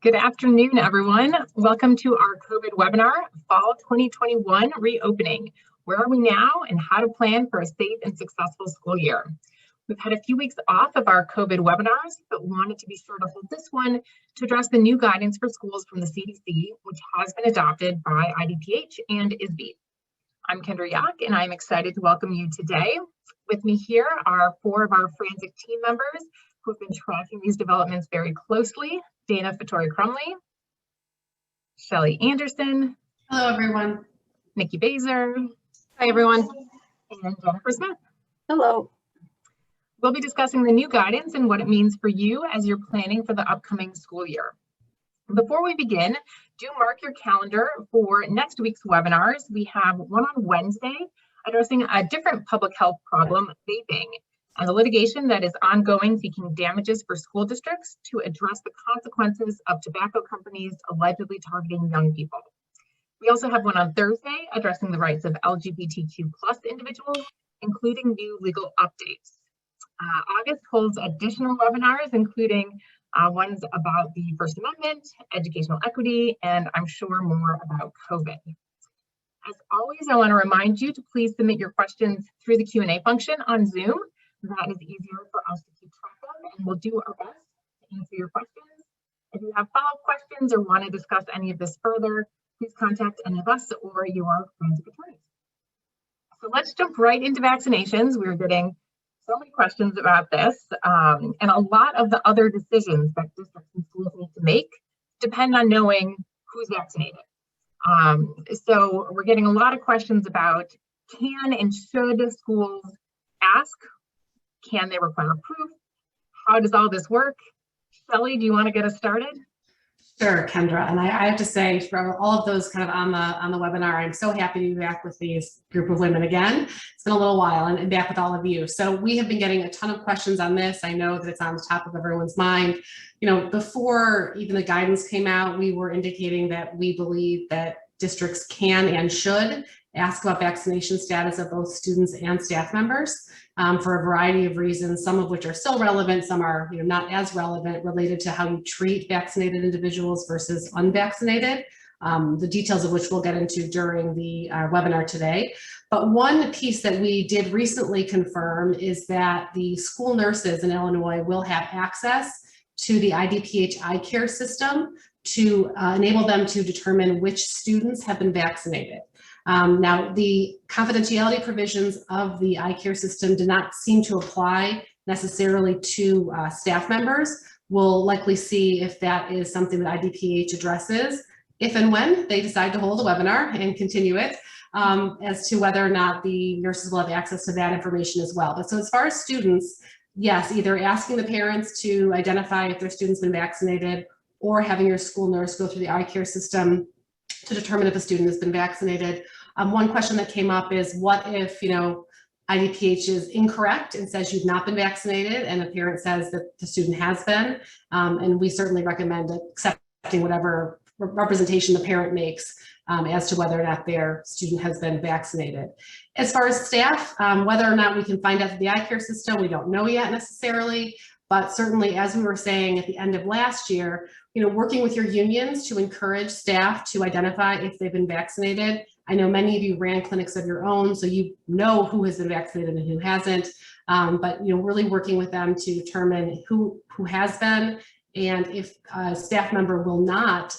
Good afternoon, everyone. Welcome to our COVID webinar, Fall 2021 Reopening. Where are we now and how to plan for a safe and successful school year? We've had a few weeks off of our COVID webinars, but wanted to be sure to hold this one to address the new guidance for schools from the CDC, which has been adopted by IDPH and ISBE. I'm Kendra Yoch, and I'm excited to welcome you today. With me here are four of our Franczek team members who have been tracking these developments very closely. Fattore Crumley, Shelli Anderson. Hello, everyone. Nicki Bazer. Hi, everyone. And Jennifer Smith. Hello. We'll be discussing the new guidance and what it means for you as you're planning for the upcoming school year. Before we begin, do mark your calendar for next week's webinars. We have one on Wednesday addressing a different public health problem, vaping, and the litigation that is ongoing seeking damages for school districts to address the consequences of tobacco companies allegedly targeting young people. We also have one on Thursday addressing the rights of LGBTQ+ individuals, including new legal updates. August holds additional webinars, including ones about the First Amendment, educational equity, and I'm sure more about COVID. As always, I want to remind you to please submit your questions through the Q&A function on Zoom. That is easier for us to keep track of, and we'll do our best to answer your questions. If you have follow-up questions or want to discuss any of this further, please contact any of us or your forensic attorneys. So let's jump right into vaccinations. We're getting so many questions about this, and a lot of the other decisions that districts and schools need to make depend on knowing who's vaccinated. So we're getting a lot of questions about can and should schools ask? Can they require proof? How does all this work? Shelli, do you want to get us started? Sure, Kendra. And I have to say, for all of those kind of on the webinar, I'm so happy to be back with these group of women again. It's been a little while and back with all of you. So we have been getting a ton of questions on this. I know that it's on the top of everyone's mind. You know, before even the guidance came out, we were indicating that we believe that districts can and should ask about vaccination status of both students and staff members for a variety of reasons, some of which are still relevant, some are not as relevant, related to how you treat vaccinated individuals versus unvaccinated, the details of which we'll get into during the webinar today. But one piece that we did recently confirm is that the school nurses in Illinois will have access to the IDPH eye care system to enable them to determine which students have been vaccinated. Now, the confidentiality provisions of the eye care system do not seem to apply necessarily to staff members. We'll likely see if that is something that IDPH addresses, if and when they decide to hold a webinar and continue it, as to whether or not the nurses will have access to that information as well. But so as far as students, yes, either asking the parents to identify if their student's been vaccinated or having your school nurse go through the eye care system to determine if a student has been vaccinated. One question that came up is, what if IDPH is incorrect and says you've not been vaccinated and the parent says that the student has been? And we certainly recommend accepting whatever representation the parent makes as to whether or not their student has been vaccinated. As far as staff, whether or not we can find out through the eye care system, we don't know yet necessarily. But certainly, as we were saying at the end of last year, working with your unions to encourage staff to identify if they've been vaccinated. I know many of you ran clinics of your own, so you know who has been vaccinated and who hasn't. But really working with them to determine who has been, and if a staff member will not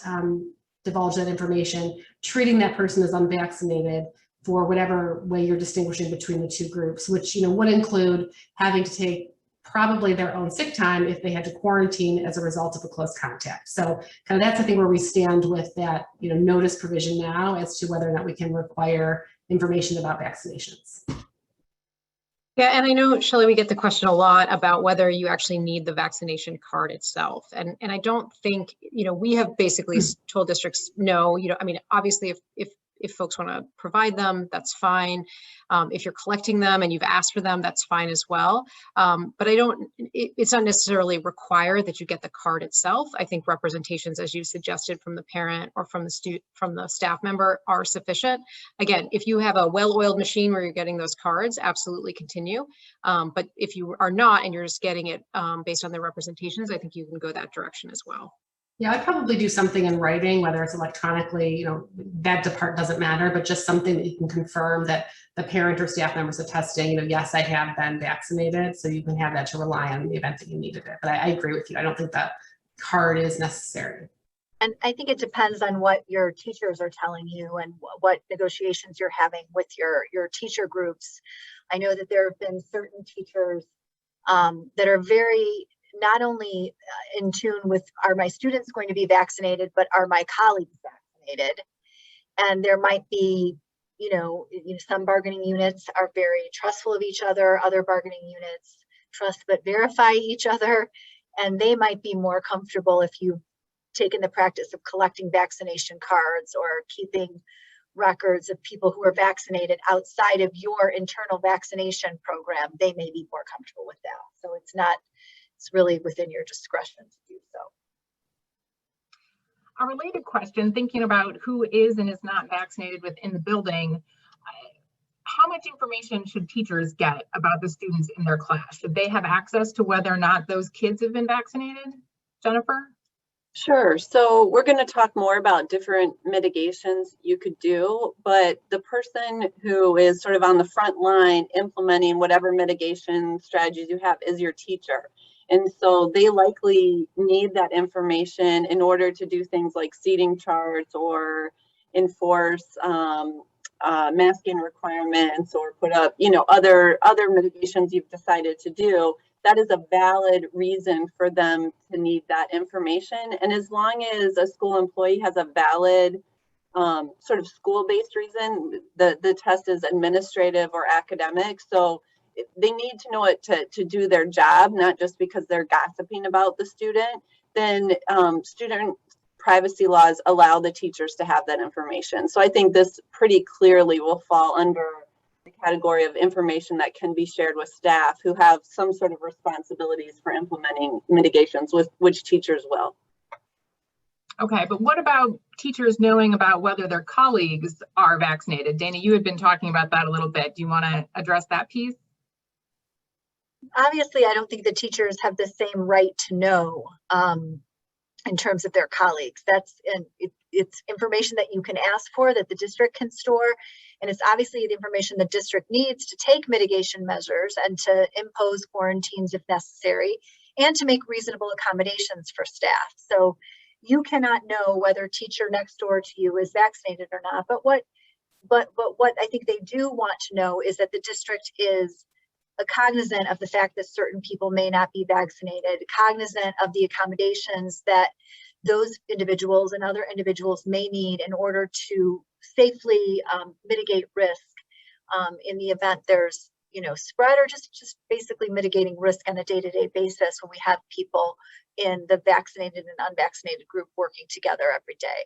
divulge that information, treating that person as unvaccinated for whatever way you're distinguishing between the two groups, which would include having to take probably their own sick time if they had to quarantine as a result of a close contact. So kind of that's, I think, where we stand with that, notice provision now as to whether or not we can require information about vaccinations. Yeah, and I know, Shelli, we get the question a lot about whether you actually need the vaccination card itself. And I don't think, we have basically told districts, no, I mean, obviously if folks want to provide them, that's fine. If you're collecting them and you've asked for them, that's fine as well. But it's not necessarily required that you get the card itself. I think representations, as you suggested, from the parent or from the staff member are sufficient. Again, if you have a well-oiled machine where you're getting those cards, absolutely continue. But if you are not and you're just getting it based on the representations, I think you can go that direction as well. Yeah, I'd probably do something in writing, whether it's electronically, that part doesn't matter, but just something that you can confirm that the parent or staff members attesting, yes, I have been vaccinated. So you can have that to rely on in the event that you needed it. But I agree with you. I don't think that card is necessary. And I think it depends on what your teachers are telling you and what negotiations you're having with your teacher groups. I know that there have been certain teachers that are very not only in tune with, are my students going to be vaccinated, but are my colleagues vaccinated? And there might be, some bargaining units are very trustful of each other. Other bargaining units trust but verify each other. And they might be more comfortable if you've taken the practice of collecting vaccination cards or keeping records of people who are vaccinated outside of your internal vaccination program. They may be more comfortable with that. So it's really within your discretion to do so. A related question, thinking about who is and is not vaccinated within the building, how much information should teachers get about the students in their class? Should they have access to whether or not those kids have been vaccinated? Jennifer? Sure. So we're going to talk more about different mitigations you could do, but the person who is sort of on the front line implementing whatever mitigation strategies you have is your teacher. And so they likely need that information in order to do things like seating charts or enforce masking requirements or put up, other mitigations you've decided to do. That is a valid reason for them to need that information. And as long as a school employee has a valid sort of school-based reason, the test is administrative or academic. So they need to know it to do their job, not just because they're gossiping about the student. Then student privacy laws allow the teachers to have that information. So I think this pretty clearly will fall under the category of information that can be shared with staff who have some sort of responsibilities for implementing mitigations, with which teachers will. Okay, but what about teachers knowing about whether their colleagues are vaccinated? Dana, you had been talking about that a little bit. Do you want to address that piece? Obviously, I don't think the teachers have the same right to know in terms of their colleagues. It's information that you can ask for, that the district can store. And it's obviously the information the district needs to take mitigation measures and to impose quarantines if necessary, and to make reasonable accommodations for staff. So you cannot know whether teacher next door to you is vaccinated or not. But what I think they do want to know is that the district is cognizant of the fact that certain people may not be vaccinated, cognizant of the accommodations that those individuals and other individuals may need in order to safely mitigate risk in the event there's spread, or just basically mitigating risk on a day-to-day basis when we have people in the vaccinated and unvaccinated group working together every day.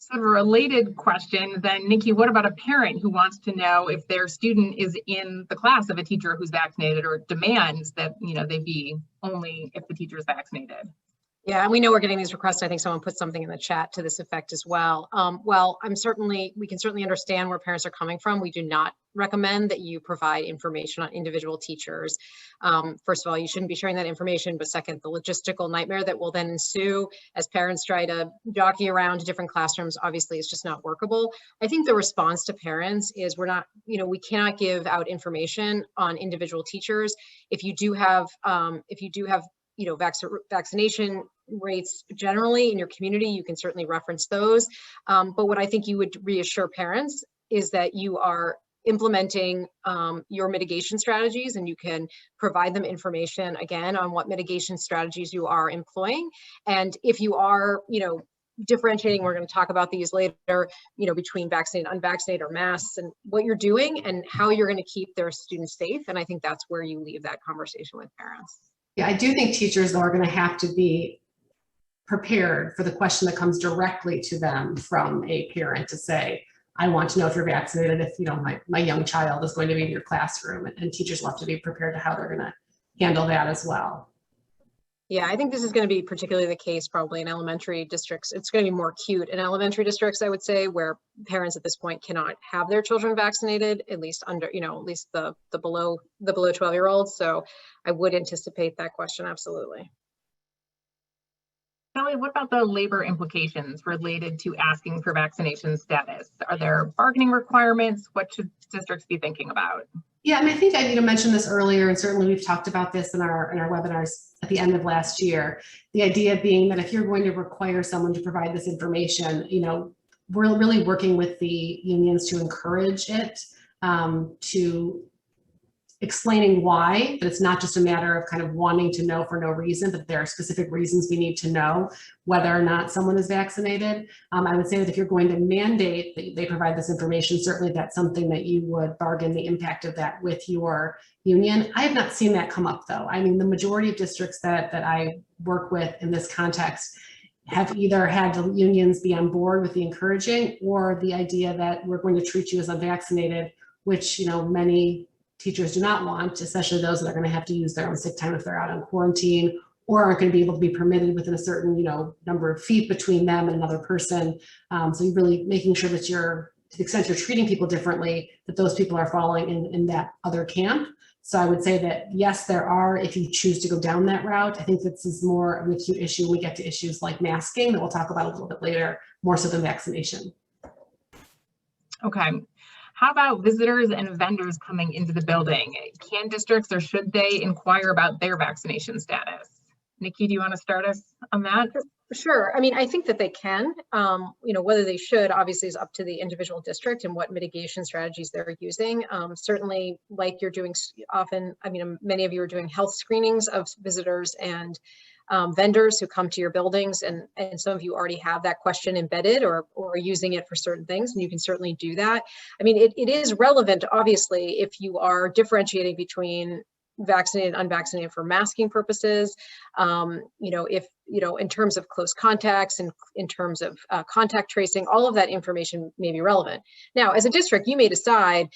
So a related question then, Nikki, what about a parent who wants to know if their student is in the class of a teacher who's vaccinated, or demands that they be only if the teacher is vaccinated? Yeah, and we know we're getting these requests. I think someone put something in the chat to this effect as well. Well, we can certainly understand where parents are coming from. We do not recommend that you provide information on individual teachers. First of all, you shouldn't be sharing that information, but second, the logistical nightmare that will then ensue as parents try to jockey around to different classrooms, obviously it's just not workable. I think the response to parents is we cannot give out information on individual teachers. If you do have vaccination rates generally in your community, you can certainly reference those. But what I think you would reassure parents is that you are implementing your mitigation strategies, and you can provide them information again on what mitigation strategies you are employing. And if you are, differentiating, we're going to talk about these later, between vaccinated, unvaccinated, or masks, and what you're doing and how you're going to keep their students safe. And I think that's where you leave that conversation with parents. Yeah, I do think teachers though are going to have to be prepared for the question that comes directly to them from a parent to say, I want to know if you're vaccinated, if my young child is going to be in your classroom, and teachers will have to be prepared to how they're going to handle that as well. Yeah, I think this is going to be particularly the case probably in elementary districts. It's going to be more acute in elementary districts, I would say, where parents at this point cannot have their children vaccinated, at least at least the below 12-year-olds. So I would anticipate that question, absolutely. Shelli, what about the labor implications related to asking for vaccination status? Are there bargaining requirements? What should districts be thinking about? Yeah, I think I mentioned this earlier, and certainly we've talked about this in our webinars at the end of last year. The idea being that if you're going to require someone to provide this information, we're really working with the unions to encourage it, to explaining why, that it's not just a matter of kind of wanting to know for no reason, but there are specific reasons we need to know whether or not someone is vaccinated. I would say that if you're going to mandate that they provide this information, certainly that's something that you would bargain the impact of that with your union. I have not seen that come up though. I mean, the majority of districts that I work with in this context have either had the unions be on board with the encouraging or the idea that we're going to treat you as unvaccinated, which, many teachers do not want, especially those that are going to have to use their own sick time if they're out on quarantine or aren't going to be able to be permitted within a certain, number of feet between them and another person. So you're really making sure that to the extent you're treating people differently, that those people are falling in that other camp. So I would say that, yes, there are, if you choose to go down that route. I think this is more of an acute issue when we get to issues like masking that we'll talk about a little bit later, more so than vaccination. Okay. How about visitors and vendors coming into the building? Can districts or should they inquire about their vaccination status? Nicki, do you want to start us on that? Sure. I mean, I think that they can, whether they should obviously is up to the individual district and what mitigation strategies they're using. Certainly, like you're doing often, many of you are doing health screenings of visitors and vendors who come to your buildings, and some of you already have that question embedded or are using it for certain things, and you can certainly do that. I mean, it is relevant, obviously, if you are differentiating between vaccinated and unvaccinated for masking purposes, if, in terms of close contacts and in terms of contact tracing, all of that information may be relevant. Now, as a district, you may decide,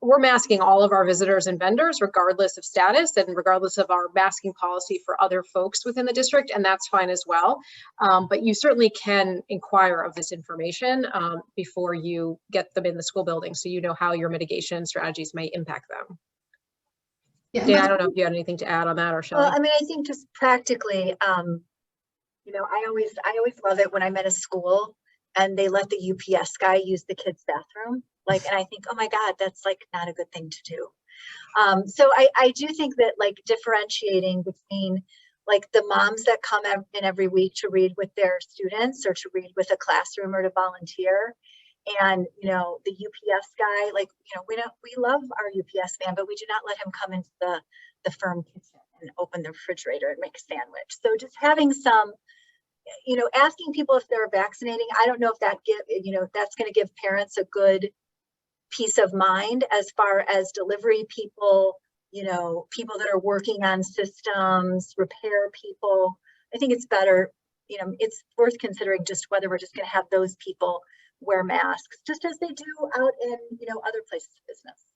we're masking all of our visitors and vendors regardless of status and regardless of our masking policy for other folks within the district, and that's fine as well. But you certainly can inquire of this information before you get them in the school building, so you know how your mitigation strategies may impact them. Yeah, I don't know if you had anything to add on that, or Shelli. Well, I think just practically, I always love it when I'm at a school and they let the UPS guy use the kids' bathroom. And I think, oh my God, that's not a good thing to do. So I do think that differentiating between the moms that come in every week to read with their students or to read with a classroom or to volunteer, and the UPS guy, we love our UPS man, but we do not let him come into the firm kitchen and open the refrigerator and make a sandwich. So just having some, asking people if they're vaccinating, I don't know if that's going to give parents a good peace of mind as far as delivery people, people that are working on systems, repair people. I think it's better, it's worth considering just whether we're just going to have those people wear masks, just as they do out in, other places of business.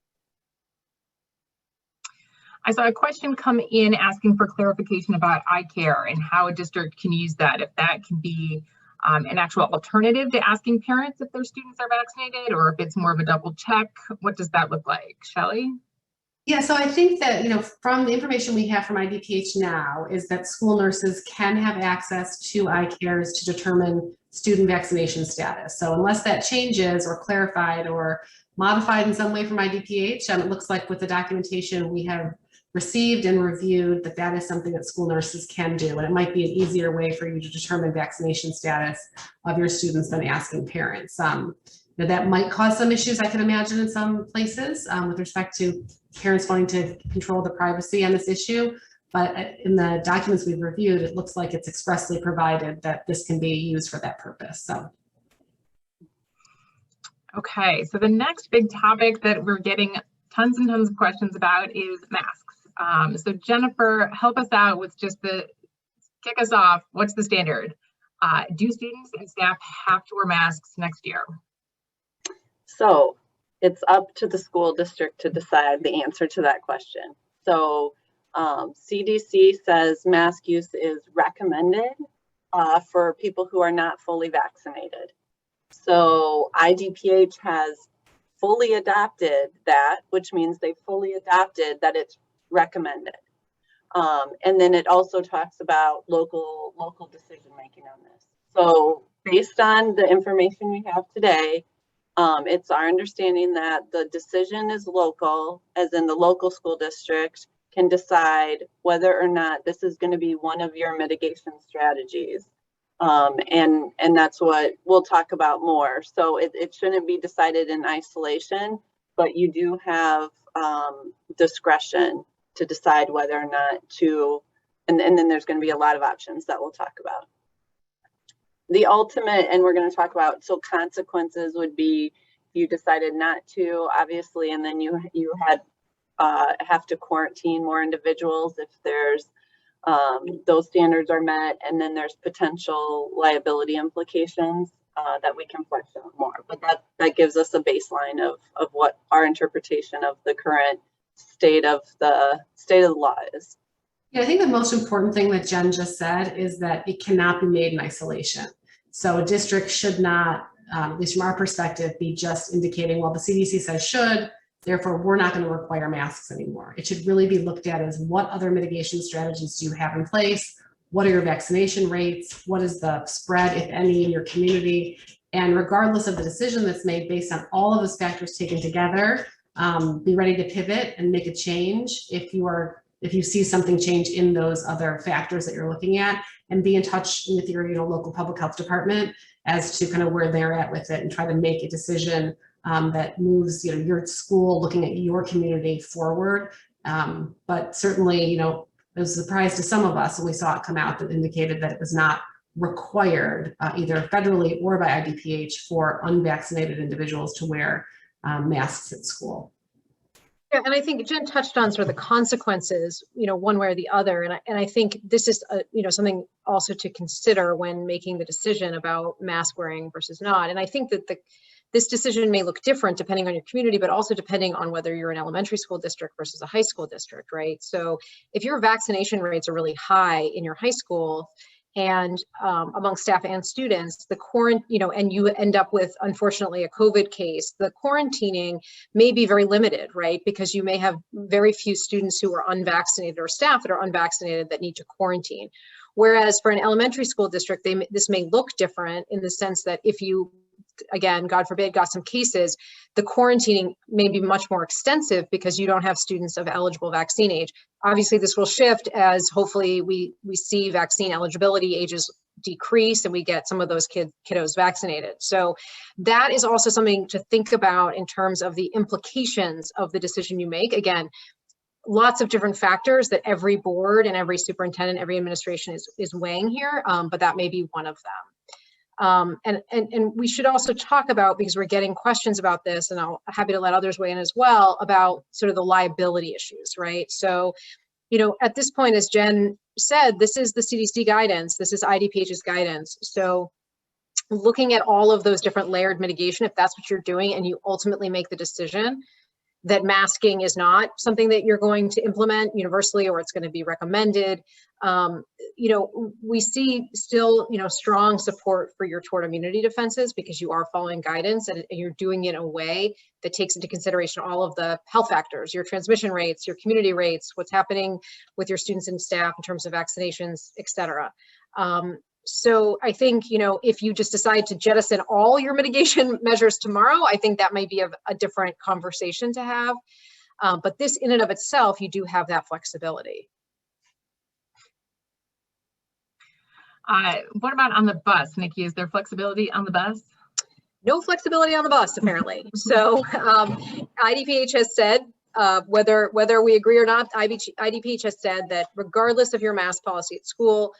I saw a question come in asking for clarification about eye care and how a district can use that, if that can be an actual alternative to asking parents if their students are vaccinated, or if it's more of a double check. What does that look like? Shelli? Yeah, so I think that, from the information we have from IDPH now is that school nurses can have access to eye cares to determine student vaccination status. So unless that changes or clarified or modified in some way from IDPH, it looks like with the documentation we have received and reviewed that is something that school nurses can do. And it might be an easier way for you to determine vaccination status of your students than asking parents. That might cause some issues, I can imagine, in some places with respect to parents wanting to control the privacy on this issue. But in the documents we've reviewed, it looks like it's expressly provided that this can be used for that purpose. So. Okay, so the next big topic that we're getting tons and tons of questions about is masks. So Jennifer, help us out with kick us off. What's the standard? Do students and staff have to wear masks next year? So it's up to the school district to decide the answer to that question. So CDC says mask use is recommended for people who are not fully vaccinated. So IDPH has fully adopted that, which means they fully adopted that it's recommended. And then it also talks about local decision making on this. So based on the information we have today, it's our understanding that the decision is local, as in the local school district can decide whether or not this is going to be one of your mitigation strategies. And that's what we'll talk about more. So it shouldn't be decided in isolation, but you do have discretion to decide whether or not to, and then there's going to be a lot of options that we'll talk about. The ultimate, and we're going to talk about, so consequences would be if you decided not to, obviously, and then you had have to quarantine more individuals if there's those standards are met, and then there's potential liability implications that we can flesh out more. But that gives us a baseline of what our interpretation of the current state of the law is. Yeah, I think the most important thing that Jen just said is that it cannot be made in isolation. So a district should not, at least from our perspective, be just indicating, well, the CDC says should, therefore we're not going to require masks anymore. It should really be looked at as what other mitigation strategies do you have in place? What are your vaccination rates? What is the spread, if any, in your community? And regardless of the decision that's made based on all of those factors taken together, be ready to pivot and make a change if you see something change in those other factors that you're looking at, and be in touch with your local public health department as to kind of where they're at with it, and try to make a decision that moves your school, looking at your community forward. But certainly, it was a surprise to some of us when we saw it come out that indicated that it was not required either federally or by IDPH for unvaccinated individuals to wear masks at school. Yeah, and I think Jen touched on sort of the consequences, one way or the other. And I think this is, something also to consider when making the decision about mask wearing versus not. And I think that this decision may look different depending on your community, but also depending on whether you're an elementary school district versus a high school district, right? So if your vaccination rates are really high in your high school and among staff and students, the and you end up with, unfortunately, a COVID case, the quarantining may be very limited, right? Because you may have very few students who are unvaccinated or staff that are unvaccinated that need to quarantine. Whereas for an elementary school district, this may look different in the sense that if you, again, God forbid, got some cases, the quarantining may be much more extensive because you don't have students of eligible vaccine age. Obviously, this will shift as hopefully we see vaccine eligibility ages decrease and we get some of those kiddos vaccinated. So that is also something to think about in terms of the implications of the decision you make. Again, lots of different factors that every board and every superintendent, every administration is weighing here, but that may be one of them. And we should also talk about, because we're getting questions about this, and I'm happy to let others weigh in as well, about sort of the liability issues, right? So, at this point, as Jen said, this is the CDC guidance, this is IDPH's guidance. So looking at all of those different layered mitigation, if that's what you're doing and you ultimately make the decision that masking is not something that you're going to implement universally or it's going to be recommended, we see still, strong support for your toward immunity defenses because you are following guidance and you're doing it in a way that takes into consideration all of the health factors, your transmission rates, your community rates, what's happening with your students and staff in terms of vaccinations, et cetera. So I think, if you just decide to jettison all your mitigation measures tomorrow, I think that might be a different conversation to have. But this in and of itself, you do have that flexibility. What about on the bus, Nicki? Is there flexibility on the bus? No flexibility on the bus, apparently. So IDPH has said, whether we agree or not, IDPH has said that regardless of your mask policy at school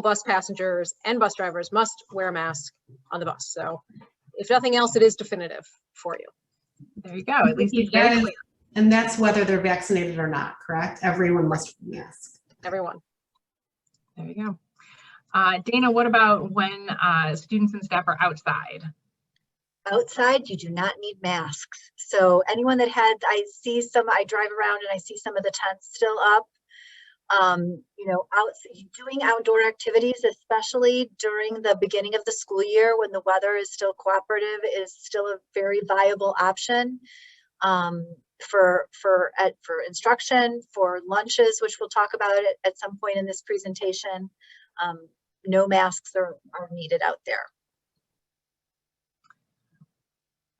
bus passengers and bus drivers must wear a mask on the bus. So if nothing else, it is definitive for you. There you go. At least it's very clear. And that's whether they're vaccinated or not, correct? Everyone must wear a mask. Everyone. There you go. Dana, what about when students and staff are outside? Outside, you do not need masks. So anyone that I drive around and I see some of the tents still up. Doing outdoor activities, especially during the beginning of the school year when the weather is still cooperative, is still a very viable option. for instruction, for lunches, which we'll talk about it at some point in this presentation. No masks are needed out there.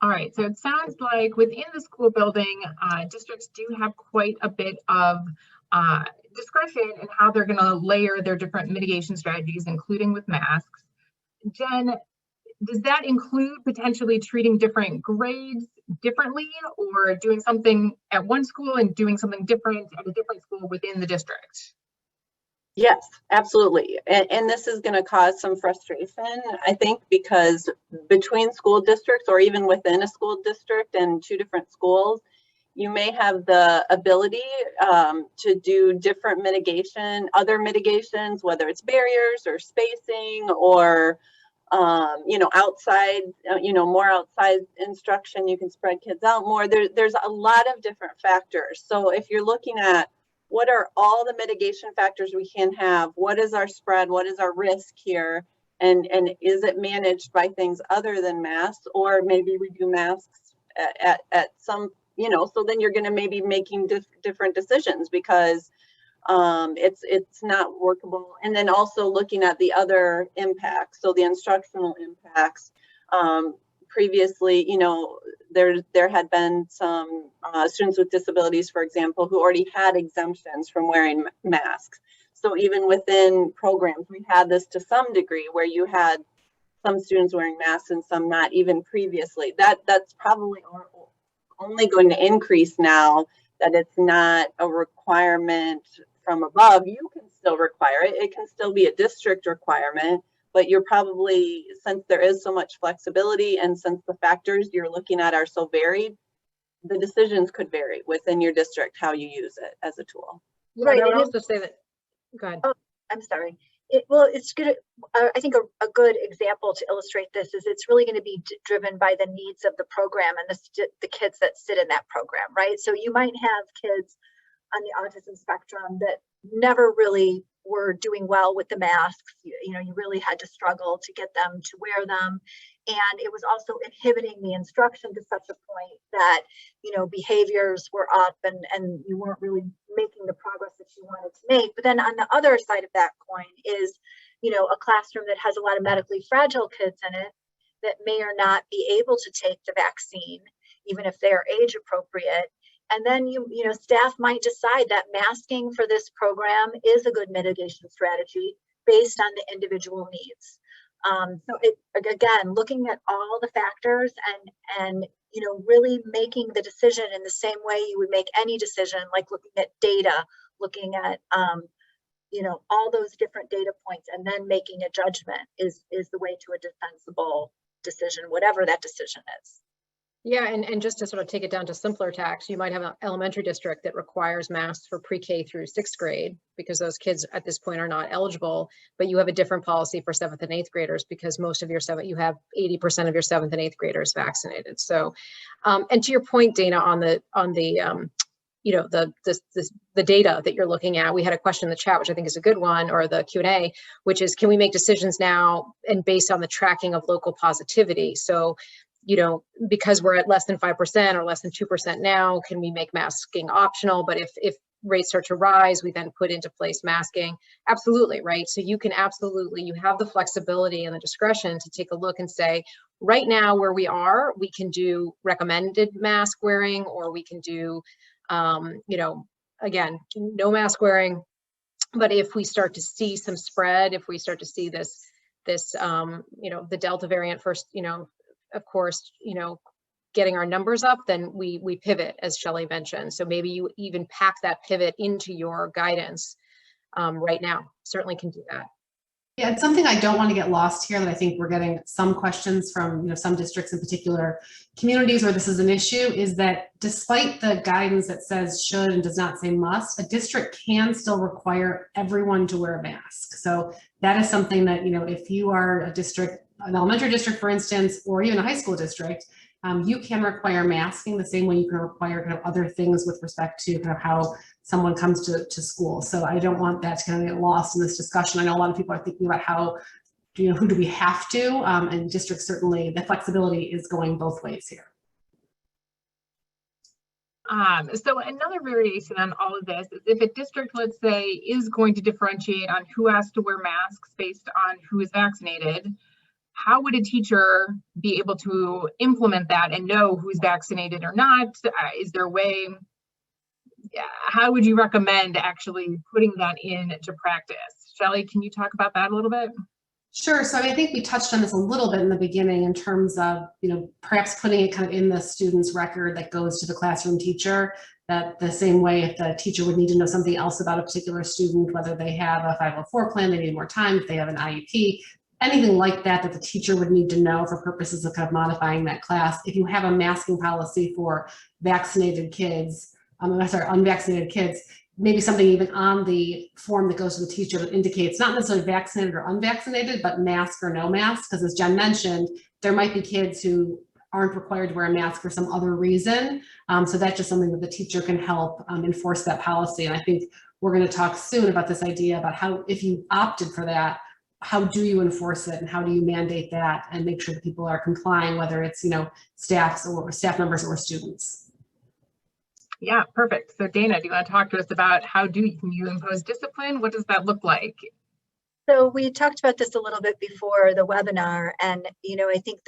All right, so it sounds like within the school building, districts do have quite a bit of discretion in how they're going to layer their different mitigation strategies, including with masks. Jen, does that include potentially treating different grades differently, or doing something at one school and doing something different at a different school within the district? Yes, absolutely. And this is going to cause some frustration, I think, because between school districts or even within a school district and two different schools, you may have the ability to do different mitigation, other mitigations, whether it's barriers or spacing or, outside, more outside instruction. You can spread kids out more. There's a lot of different factors. So if you're looking at what are all the mitigation factors we can have? What is our spread? What is our risk here? And is it managed by things other than masks? Or maybe we do masks at some, so then you're going to maybe making different decisions because it's not workable. And then also looking at the other impacts. So the instructional impacts. Previously, there had been some students with disabilities, for example, who already had exemptions from wearing masks. So even within programs, we had this to some degree where you had some students wearing masks and some not even previously. That's probably only going to increase now that it's not a requirement from above. You can still require it. It can still be a district requirement. But you're probably, since there is so much flexibility and since the factors you're looking at are so varied, the decisions could vary within your district how you use it as a tool. Right. I would also say that, go ahead. Oh, I'm sorry. It's good. I think a good example to illustrate this is it's really going to be driven by the needs of the program and the kids that sit in that program, right? So you might have kids on the autism spectrum that never really were doing well with the masks. You really had to struggle to get them to wear them. And it was also inhibiting the instruction to such a point that, behaviors were up and you weren't really making the progress that you wanted to make. But then on the other side of that coin is, a classroom that has a lot of medically fragile kids in it that may or not be able to take the vaccine, even if they are age appropriate. And then staff might decide that masking for this program is a good mitigation strategy based on the individual needs. So again, looking at all the factors and really making the decision in the same way you would make any decision, like looking at data, looking at all those different data points, and then making a judgment is the way to a defensible decision, whatever that decision is. Yeah, and just to sort of take it down to simpler tax, you might have an elementary district that requires masks for pre-K through 6th grade because those kids at this point are not eligible, but you have a different policy for 7th and 8th graders because most of you have 80% of your 7th and 8th graders vaccinated. So, and to your point, Dana, on the data that you're looking at, we had a question in the chat, which I think is a good one, or the Q&A, which is, can we make decisions now and based on the tracking of local positivity? So, because we're at less than 5% or less than 2% now, can we make masking optional? But if rates start to rise, we then put into place masking. Absolutely, right? So you have the flexibility and the discretion to take a look and say, right now where we are, we can do recommended mask wearing, or we can do, again, no mask wearing. But if we start to see some spread, if we start to see this, the Delta variant first, of course, getting our numbers up, then we pivot, as Shelli mentioned. So maybe you even pack that pivot into your guidance right now. Certainly can do that. Yeah, it's something I don't want to get lost here, that I think we're getting some questions from some districts, in particular communities where this is an issue, is that despite the guidance that says should and does not say must, a district can still require everyone to wear a mask. So that is something that, if you are a district, an elementary district, for instance, or even a high school district, you can require masking the same way you can require kind of other things with respect to kind of how someone comes to school. So I don't want that to kind of get lost in this discussion. I know a lot of people are thinking about how, who do we have to, and districts, certainly the flexibility is going both ways here. So another variation on all of this is if a district, let's say, is going to differentiate on who has to wear masks based on who is vaccinated, how would a teacher be able to implement that and know who's vaccinated or not? Is there a way? How would you recommend actually putting that into practice? Shelli, can you talk about that a little bit? Sure. So I think we touched on this a little bit in the beginning in terms of, perhaps putting it kind of in the student's record that goes to the classroom teacher, that the same way if the teacher would need to know something else about a particular student, whether they have a 504 plan, they need more time, if they have an IEP, anything like that, that the teacher would need to know for purposes of kind of modifying that class. If you have a masking policy for vaccinated kids, unvaccinated kids, maybe something even on the form that goes to the teacher that indicates not necessarily vaccinated or unvaccinated, but mask or no mask. Because as Jen mentioned, there might be kids who aren't required to wear a mask for some other reason. So that's just something that the teacher can help enforce that policy. And I think we're going to talk soon about this idea about how, if you opted for that, how do you enforce it and how do you mandate that and make sure that people are complying, whether it's, staff members or students. Yeah, perfect. So Dana, do you want to talk to us about how can you impose discipline? What does that look like? So we talked about this a little bit before the webinar, and I think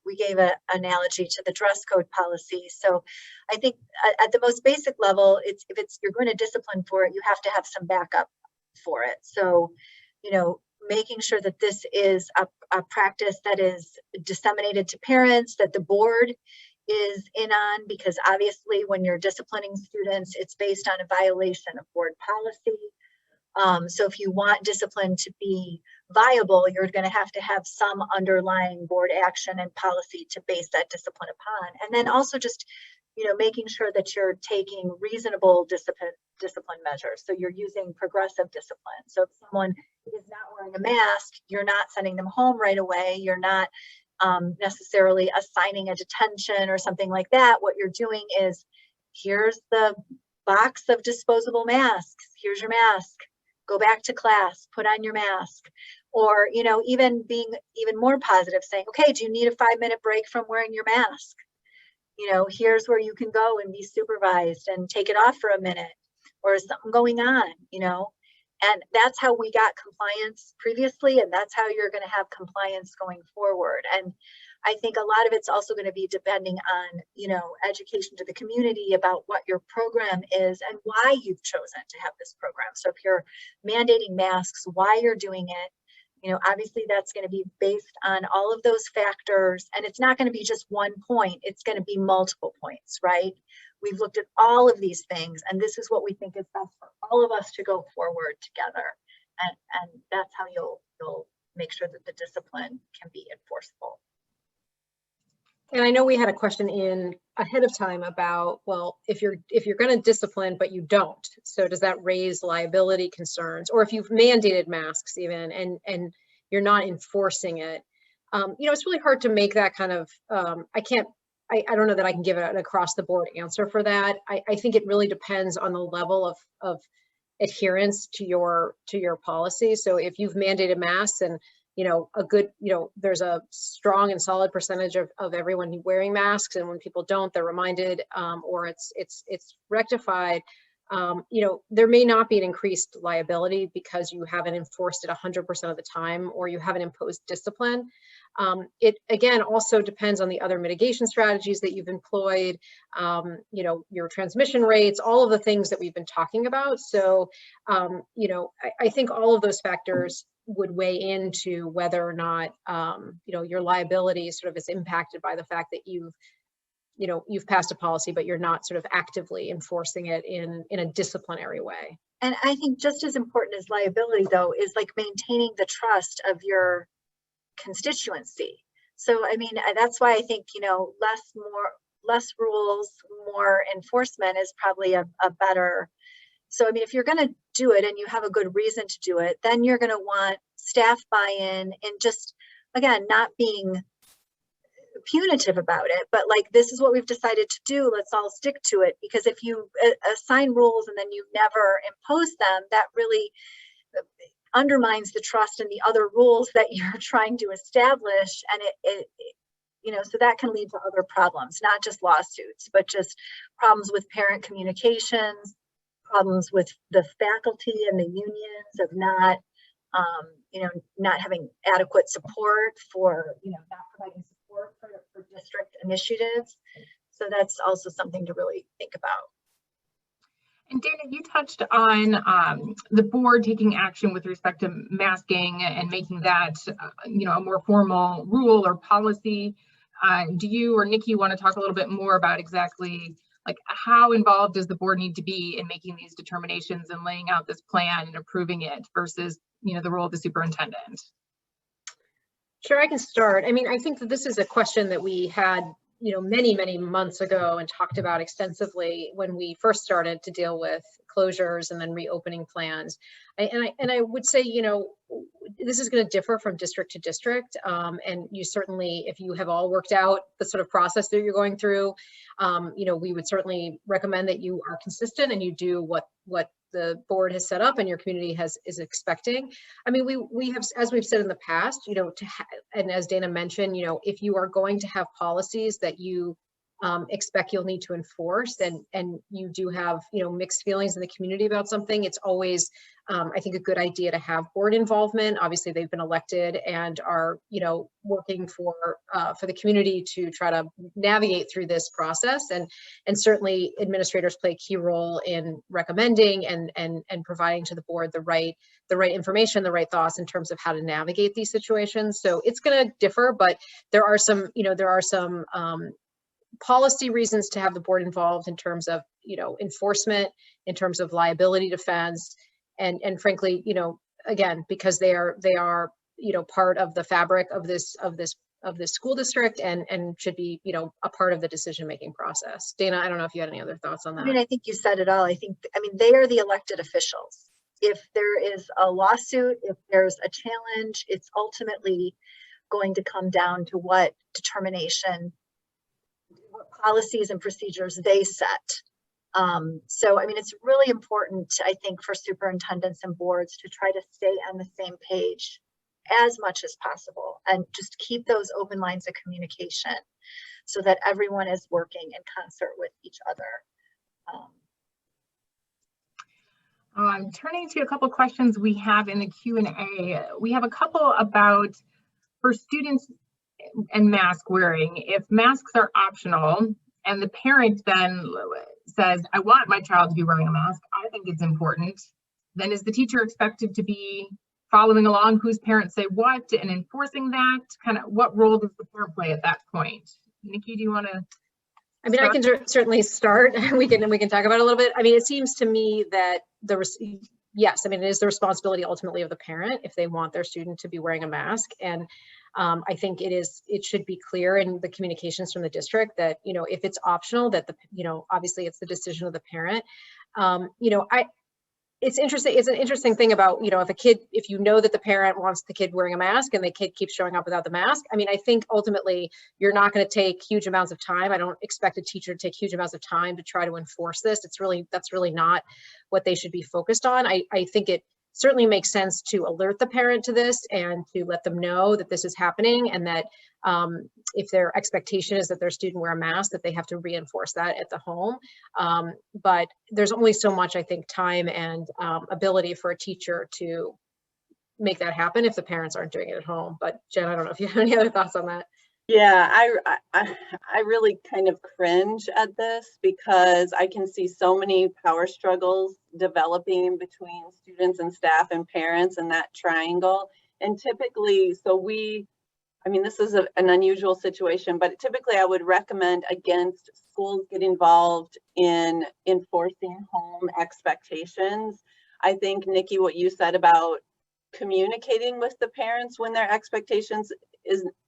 we gave an analogy to the dress code policy. So I think at the most basic level, if you're going to discipline for it, you have to have some backup for it. So making sure that this is a practice that is disseminated to parents, that the board is in on, because obviously when you're disciplining students, it's based on a violation of board policy. So if you want discipline to be viable, you're going to have some underlying board action and policy to base that discipline upon. And then also just, making sure that you're taking reasonable discipline measures. So you're using progressive discipline. So if someone is not wearing a mask, you're not sending them home right away. You're not necessarily assigning a detention or something like that. What you're doing is, here's the box of disposable masks. Here's your mask. Go back to class, put on your mask. Or, even being even more positive, saying, okay, do you need a 5-minute break from wearing your mask? Here's where you can go and be supervised and take it off for a minute, or is something going on, and that's how we got compliance previously. And that's how you're going to have compliance going forward. And I think a lot of it's also going to be depending on, education to the community about what your program is and why you've chosen to have this program. So if you're mandating masks, why you're doing it, obviously that's going to be based on all of those factors. And it's not going to be just one point. It's going to be multiple points, right? We've looked at all of these things, and this is what we think is best for all of us to go forward together. And that's how you'll make sure that the discipline can be enforceable. And I know we had a question in ahead of time about, well, if you're going to discipline, but you don't, so does that raise liability concerns? Or if you've mandated masks even, and you're not enforcing it, it's really hard to make that kind of, I don't know that I can give an across the board answer for that. I think it really depends on the level of adherence to your policy. So if you've mandated masks and there's a strong and solid percentage of everyone wearing masks, and when people don't, they're reminded, or it's rectified. There may not be an increased liability because you haven't enforced it 100% of the time, or you haven't imposed discipline. It again also depends on the other mitigation strategies that you've employed, your transmission rates, all of the things that we've been talking about. So, I think all of those factors would weigh into whether or not, your liability sort of is impacted by the fact that you've passed a policy, but you're not sort of actively enforcing it in a disciplinary way. And I think just as important as liability, though, is like maintaining the trust of your constituency. So, I mean, that's why I think, less rules, more enforcement is probably a better. So, I mean, if you're going to do it and you have a good reason to do it, then you're going to want staff buy-in and just, again, not being punitive about it, but like, this is what we've decided to do. Let's all stick to it. Because if you assign rules and then you never impose them, that really undermines the trust in the other rules that you're trying to establish. And so that can lead to other problems, not just lawsuits, but just problems with parent communications, problems with the faculty and the unions of not, not having adequate support for, not providing support for district initiatives. So that's also something to really think about. And Dana, you touched on the board taking action with respect to masking and making that, a more formal rule or policy. Do you or Nicki want to talk a little bit more about exactly like how involved does the board need to be in making these determinations and laying out this plan and approving it versus, the role of the superintendent? Sure, I can start. I mean, I think that this is a question that we had, many, many months ago and talked about extensively when we first started to deal with closures and then reopening plans. And I would say, this is going to differ from district to district. And you certainly, if you have all worked out the sort of process that you're going through, we would certainly recommend that you are consistent and you do what the board has set up and your community is expecting. I mean, we have, as we've said in the past, and as Dana mentioned, if you are going to have policies that you expect you'll need to enforce and you do have, mixed feelings in the community about something, it's always, I think, a good idea to have board involvement. Obviously, they've been elected and are, working for the community to try to navigate through this process. And certainly administrators play a key role in recommending and providing to the board the right information, the right thoughts in terms of how to navigate these situations. So it's going to differ, but there are some policy reasons to have the board involved in terms of, enforcement, in terms of liability defense, and frankly, again, because they are, part of the fabric of this school district and should be, a part of the decision-making process. Dana, I don't know if you had any other thoughts on that. I mean, I think you said it all. I mean, they are the elected officials. If there is a lawsuit, if there's a challenge, it's ultimately going to come down to what determination, what policies and procedures they set. So, I mean, it's really important, I think, for superintendents and boards to try to stay on the same page as much as possible and just keep those open lines of communication so that everyone is working in concert with each other. Turning to a couple of questions we have in the Q&A, we have a couple about for students and mask wearing. If masks are optional and the parent then says, I want my child to be wearing a mask, I think it's important, then is the teacher expected to be following along whose parents say what and enforcing that? Kind of what role does the parent play at that point? Nicki, do you want to? I mean, I can certainly start. We can talk about it a little bit. I mean, it seems to me that yes, I mean, it is the responsibility ultimately of the parent if they want their student to be wearing a mask. And I think it should be clear in the communications from the district that, if it's optional, that obviously it's the decision of the parent. It's interesting. It's an interesting thing about, if you know that the parent wants the kid wearing a mask and the kid keeps showing up without the mask. I mean, I think ultimately you're not going to take huge amounts of time. I don't expect a teacher to take huge amounts of time to try to enforce this. That's really not what they should be focused on. I think it certainly makes sense to alert the parent to this and to let them know that this is happening and that if their expectation is that their student wear a mask, that they have to reinforce that at the home. But there's only so much, I think, time and ability for a teacher to make that happen if the parents aren't doing it at home. But Jen, I don't know if you have any other thoughts on that. Yeah, I really kind of cringe at this because I can see so many power struggles developing between students and staff and parents and that triangle. And typically, I mean, this is an unusual situation, but typically I would recommend against schools get involved in enforcing home expectations. I think, Nicki, what you said about communicating with the parents when their expectations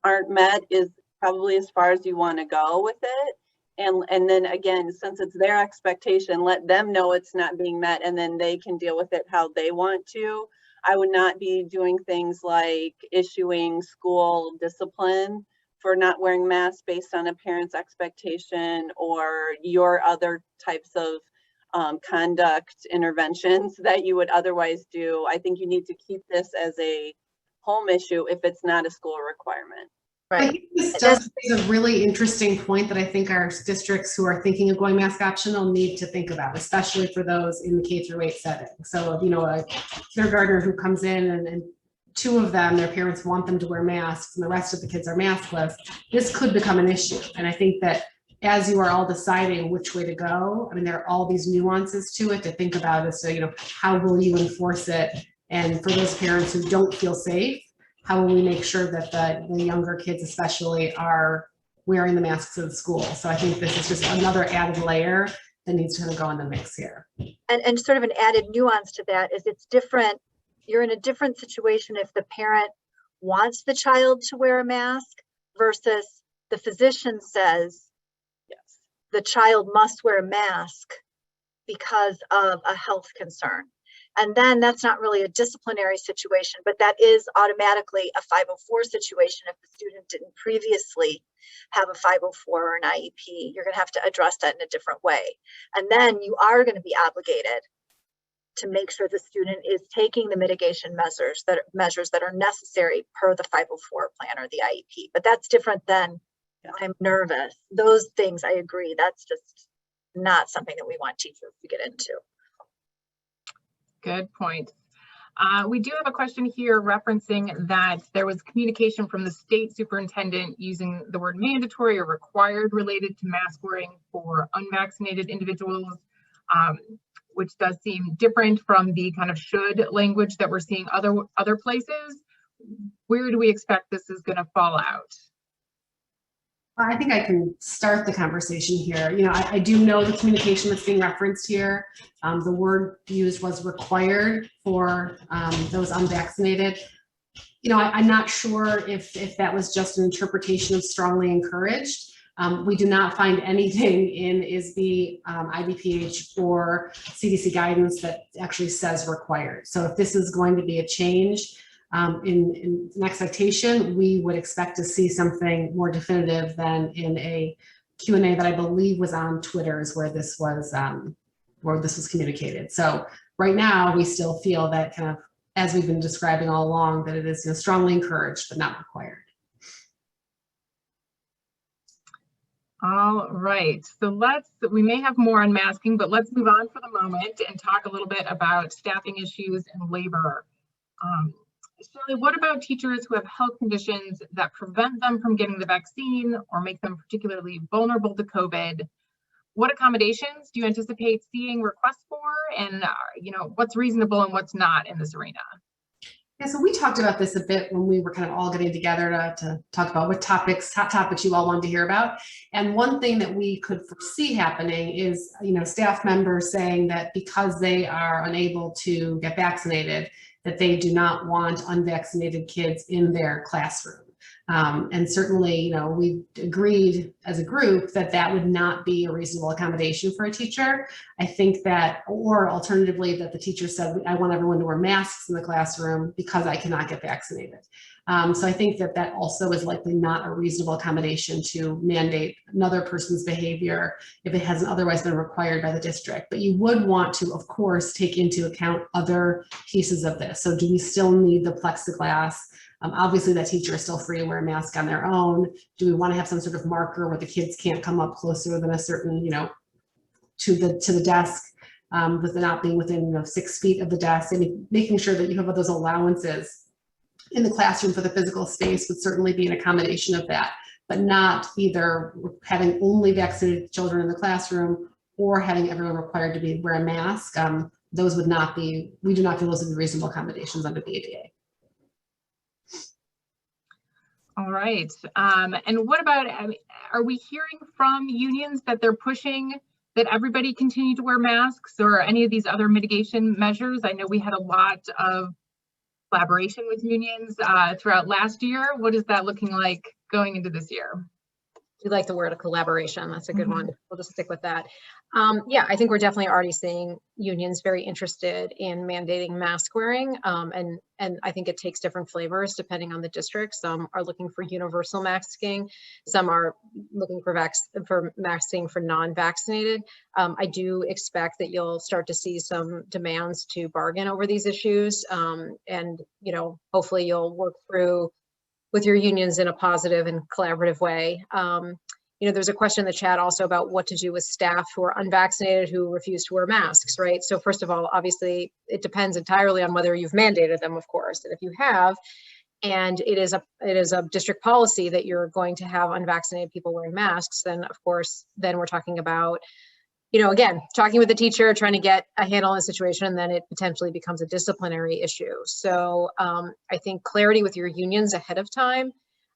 aren't met is probably as far as you want to go with it. And then again, since it's their expectation, let them know it's not being met and then they can deal with it how they want to. I would not be doing things like issuing school discipline for not wearing masks based on a parent's expectation or your other types of conduct interventions that you would otherwise do. I think you need to keep this as a home issue if it's not a school requirement. I Right. think this It does raise a really interesting point that I think our districts who are thinking of going mask optional need to think about, especially for those in the K-8 setting. So, you know, a kindergartner who comes in and two of them, their parents want them to wear masks and the rest of the kids are maskless, this could become an issue. And I think that as you are all deciding which way to go, I mean, there are all these nuances to it to think about as to, you know, how will you enforce it? And for those parents who don't feel safe, how will we make sure that the younger kids especially are wearing the masks at the school? So I think this is just another added layer that needs to kind of go in the mix here. And sort of an added nuance to that is it's different. You're in a different situation if the parent wants the child to wear a mask versus the physician says, Yes. the child must wear a mask because of a health concern. And then that's not really a disciplinary situation, but that is automatically a 504 situation if the student didn't previously have a 504 or an IEP. You're going to have to address that in a different way. And then you are going to be obligated to make sure the student is taking the mitigation measures that are necessary per the 504 plan or the IEP. But that's different than I'm nervous. Those things I agree. That's just not something that we want teachers to get into. Good point. We do have a question here referencing that there was communication from the state superintendent using the word mandatory or required related to mask wearing for unvaccinated individuals, which does seem different from the kind of should language that we're seeing other places. Where do we expect this is going to fall out? I think I can start the conversation here. You know, I do know the communication that's being referenced here. The word used was required for those unvaccinated. You know, I'm not sure if that was just an interpretation of strongly encouraged. We do not find anything in ISBE, IDPH, or CDC guidance that actually says required. So if this is going to be a change, in an expectation, we would expect to see something more definitive than in a Q&A that I believe was on Twitter's where this was communicated. So right now, we still feel that kind of, as we've been describing all along, that it is, you know, strongly encouraged but not required. All right, so we may have more on masking, but let's move on for the moment and talk a little bit about staffing issues and labor. Shelli, what about teachers who have health conditions that prevent them from getting the vaccine or make them particularly vulnerable to COVID? What accommodations do you anticipate seeing requests for? And you know, what's reasonable and what's not in this arena? Yeah, so we talked about this a bit when we were kind of all getting together to talk about what hot topics you all wanted to hear about. And one thing that we could foresee happening is, you know, staff members saying that because they are unable to get vaccinated, that they do not want unvaccinated kids in their classroom. And certainly, you know, we agreed as a group that that would not be a reasonable accommodation for a teacher. I think that, or alternatively, that the teacher said, I want everyone to wear masks in the classroom because I cannot get vaccinated. So I think that that also is likely not a reasonable accommodation to mandate another person's behavior if it hasn't otherwise been required by the district. But you would want to, of course, take into account other pieces of this. So do we still need the plexiglass? Obviously, that teacher is still free to wear a mask on their own. Do we want to have some sort of marker where the kids can't come up closer than a certain, you know, to the desk, with not being within, you know, 6 feet of the desk, and making sure that you have those allowances in the classroom for the physical space would certainly be an accommodation of that, but not either having only vaccinated children in the classroom or having everyone required to wear a mask. Those would not be, we do not feel those would be reasonable accommodations under the ADA. All right. And what about, are we hearing from unions that they're pushing that everybody continue to wear masks or any of these other mitigation measures? I know we had a lot of collaboration with unions throughout last year. What is that looking like going into this year? We like the word of collaboration. That's a good one. We'll just stick with that. Yeah, I think we're definitely already seeing unions very interested in mandating mask wearing. And I think it takes different flavors depending on the district. Some are looking for universal masking. Some are looking for masking for non-vaccinated. I do expect that you'll start to see some demands to bargain over these issues. And, you know, hopefully you'll work through with your unions in a positive and collaborative way. You know, there's a question in the chat also about what to do with staff who are unvaccinated who refuse to wear masks, right? So first of all, obviously, it depends entirely on whether you've mandated them, of course. And if you have, and it is a district policy that you're going to have unvaccinated people wearing masks, then of course, then we're talking about, you know, again, talking with the teacher, trying to get a handle on the situation, and then it potentially becomes a disciplinary issue. So I think clarity with your unions ahead of time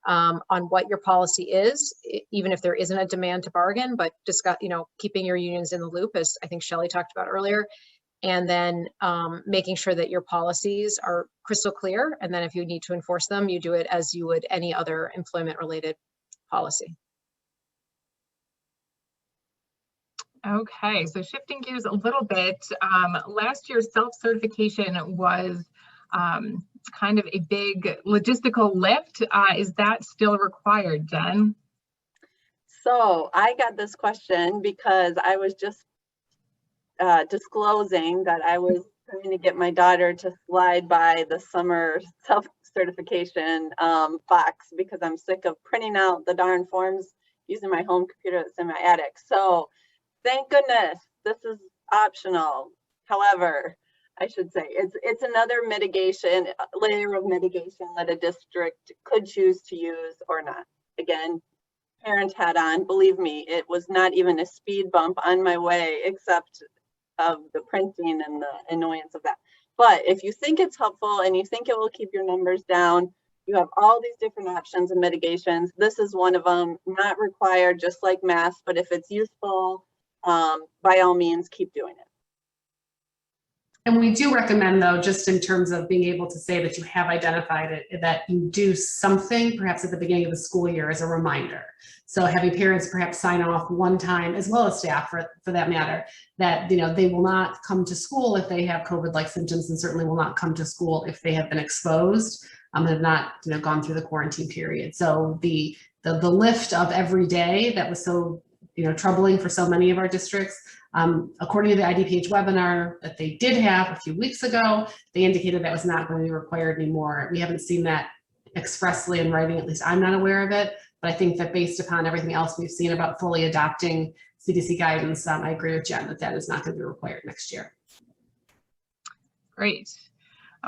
on what your policy is, even if there isn't a demand to bargain, but discuss, you know, keeping your unions in the loop, as I think Shelli talked about earlier, and then making sure that your policies are crystal clear. And then if you need to enforce them, you do it as you would any other employment related policy. Okay, so shifting gears a little bit, last year's self-certification was kind of a big logistical lift. Is that still required, Jen? So I got this question because I was just disclosing that I was trying to get my daughter to slide by the summer self-certification box because I'm sick of printing out the darn forms using my home computer that's in my attic. So thank goodness this is optional. However, I should say it's another mitigation, layer of mitigation that a district could choose to use or not. Again, parent hat on, believe me, it was not even a speed bump on my way except of the printing and the annoyance of that. But if you think it's helpful and you think it will keep your numbers down, you have all these different options and mitigations. This is one of them, not required, just like masks, but if it's useful, by all means, keep doing it. And we do recommend, though, just in terms of being able to say that you have identified it, that you do something perhaps at the beginning of the school year as a reminder. So having parents perhaps sign off one time, as well as staff for that matter, that, you know, they will not come to school if they have COVID-like symptoms, and certainly will not come to school if they have been exposed and have not, you know, gone through the quarantine period. So the lift of every day that was so, you know, troubling for so many of our districts. According to the IDPH webinar that they did have a few weeks ago, they indicated that was not going to be required anymore. We haven't seen that expressly in writing, at least I'm not aware of it, but I think that based upon everything else we've seen about fully adopting CDC guidance, I agree with Jen that that is not going to be required next year. Great.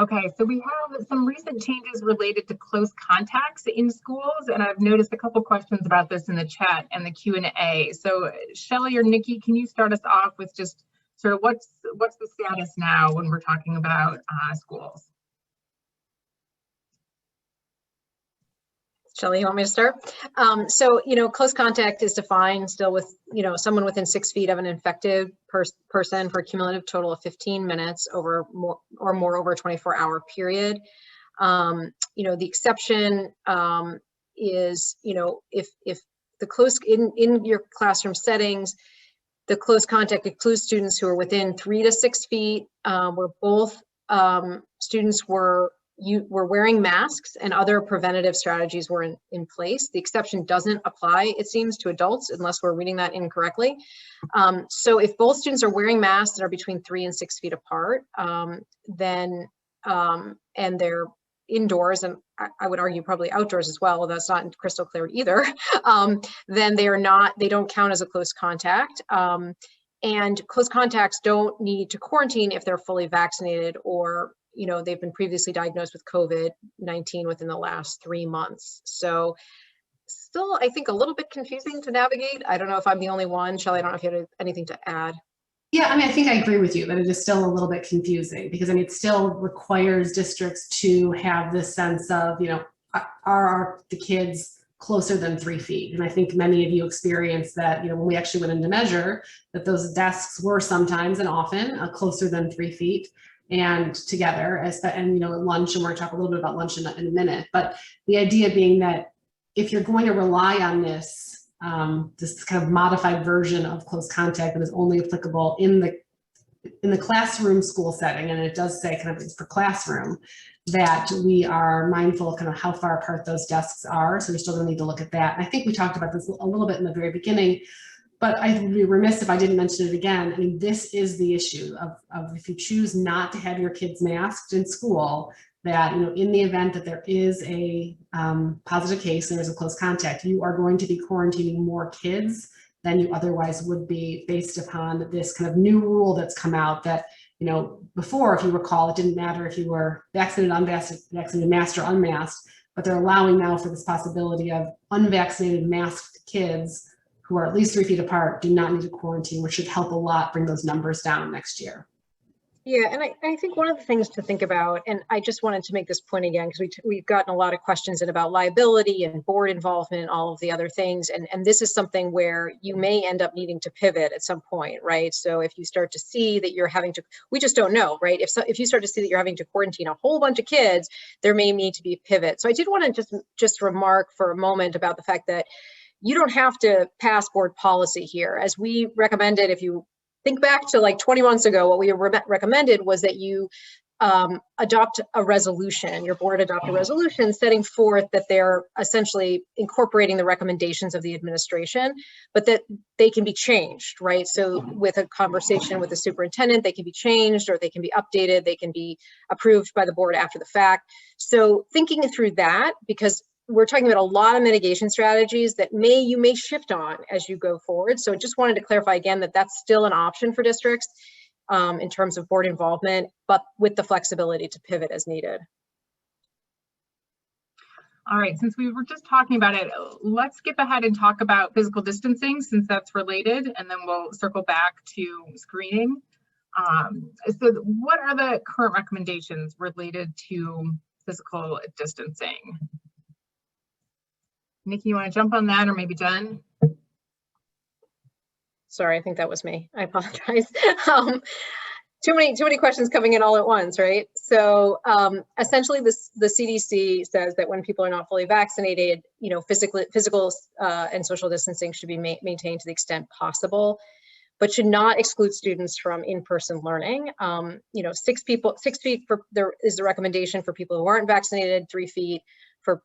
Okay, so we have some recent changes related to close contacts in schools, and I've noticed a couple questions about this in the chat and the Q&A. So Shelli or Nicki, can you start us off with just sort of what's the status now when we're talking about schools? Shelli, you want me to start? So, you know, close contact is defined still with, you know, someone within 6 feet of an infected person for a cumulative total of 15 minutes over more over a 24-hour period. You know, the exception is, you know, if the close in your classroom settings, the close contact includes students who are within 3 to 6 feet, where both students were wearing masks and other preventative strategies were in place. The exception doesn't apply, it seems, to adults unless we're reading that incorrectly. So if both students are wearing masks that are between 3 and 6 feet apart, then and they're indoors, and I would argue probably outdoors as well, that's not crystal clear either, then they don't count as a close contact. And close contacts don't need to quarantine if they're fully vaccinated or, you know, they've been previously diagnosed with COVID-19 within the last 3 months. So still, I think, a little bit confusing to navigate. I don't know if I'm the only one. Shelli, I don't know if you have anything to add. Yeah, I mean, I think I agree with you that it is still a little bit confusing because, I mean, it still requires districts to have this sense of, you know, are the kids closer than 3 feet? And I think many of you experienced that, you know, when we actually went into measure, that those desks were sometimes and often closer than 3 feet and together, and, you know, at lunch, and we're gonna talk a little bit about lunch in a minute, but the idea being that if you're going to rely on this, this kind of modified version of close contact that is only applicable in the classroom school setting, and it does say kind of it's for classroom, that we are mindful of kind of how far apart those desks are. So we're still gonna need to look at that. And I think we talked about this a little bit in the very beginning, but I'd be remiss if I didn't mention it again. I mean, this is the issue of if you choose not to have your kids masked in school, that, in the event that there is a positive case and there's a close contact, you are going to be quarantining more kids than you otherwise would be based upon this kind of new rule that's come out that, before, if you recall, it didn't matter if you were vaccinated, unvaccinated, masked or unmasked, but they're allowing now for this possibility of unvaccinated masked kids who are at least 3 feet apart do not need to quarantine, which should help a lot bring those numbers down next year. Yeah, and I think one of the things to think about, and I just wanted to make this point again, because we've gotten a lot of questions about liability and board involvement and all of the other things. And this is something where you may end up needing to pivot at some point, right? So if you start to see that you're having to, we just don't know, right? If you start to see that you're having to quarantine a whole bunch of kids, there may need to be a pivot. So I did want to just remark for a moment about the fact that you don't have to pass board policy here. As we recommended, if you think back to like 20 months ago, what we recommended was that you adopt a resolution, your board adopt a resolution setting forth that they're essentially incorporating the recommendations of the administration, but that they can be changed, right? So with a conversation with the superintendent, they can be changed or they can be updated, they can be approved by the board after the fact. So thinking through that, because we're talking about a lot of mitigation strategies that you may shift on as you go forward. So just wanted to clarify again that that's still an option for districts in terms of board involvement, but with the flexibility to pivot as needed. All right, since we were just talking about it, let's skip ahead and talk about physical distancing since that's related, and then we'll circle back to screening. So what are the current recommendations related to physical distancing? Nikki, you want to jump on that, or maybe Jen? Sorry, I think that was me. I apologize. Too many questions coming in all at once, right? So essentially, the CDC says that when people are not fully vaccinated, physical and social distancing should be maintained to the extent possible, but should not exclude students from in-person learning. 6 feet there is the recommendation for people who aren't vaccinated, 3 feet for,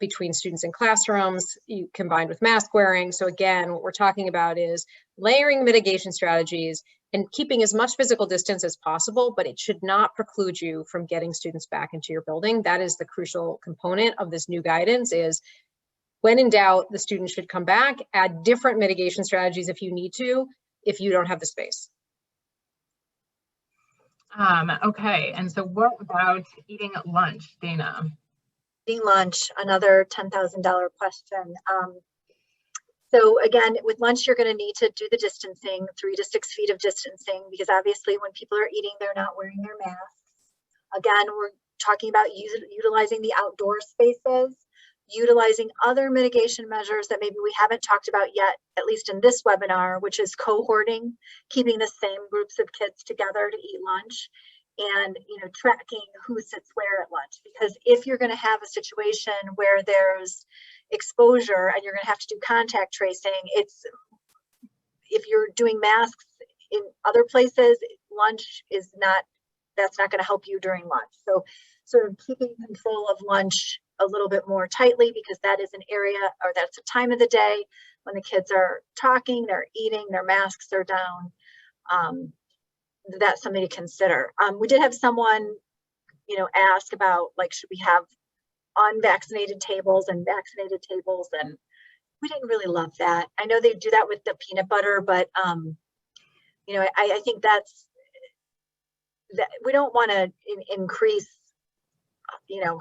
between students in classrooms, combined with mask wearing. So again, what we're talking about is layering mitigation strategies and keeping as much physical distance as possible, but it should not preclude you from getting students back into your building. That is the crucial component of this new guidance is when in doubt, the students should come back, add different mitigation strategies if you need to, if you don't have the space. Okay, and so what about eating lunch, Dana? Eating lunch, another $10,000 question. So again, with lunch, you're going to need to do the distancing, 3 to 6 feet of distancing, because obviously when people are eating, they're not wearing their masks. Again, we're talking about utilizing the outdoor spaces, utilizing other mitigation measures that maybe we haven't talked about yet, at least in this webinar, which is cohorting, keeping the same groups of kids together to eat lunch, and tracking who sits where at lunch. Because if you're going to have a situation where there's exposure and you're going to have to do contact tracing, if you're doing masks in other places, lunch is that's not going to help you during lunch. So sort of keeping control of lunch a little bit more tightly, because that is an area, or that's a time of the day when the kids are talking, they're eating, their masks are down. That's something to consider. We did have someone, ask about, like, should we have unvaccinated tables and vaccinated tables? And we didn't really love that. I know they do that with the peanut butter, but I think that we don't want to increase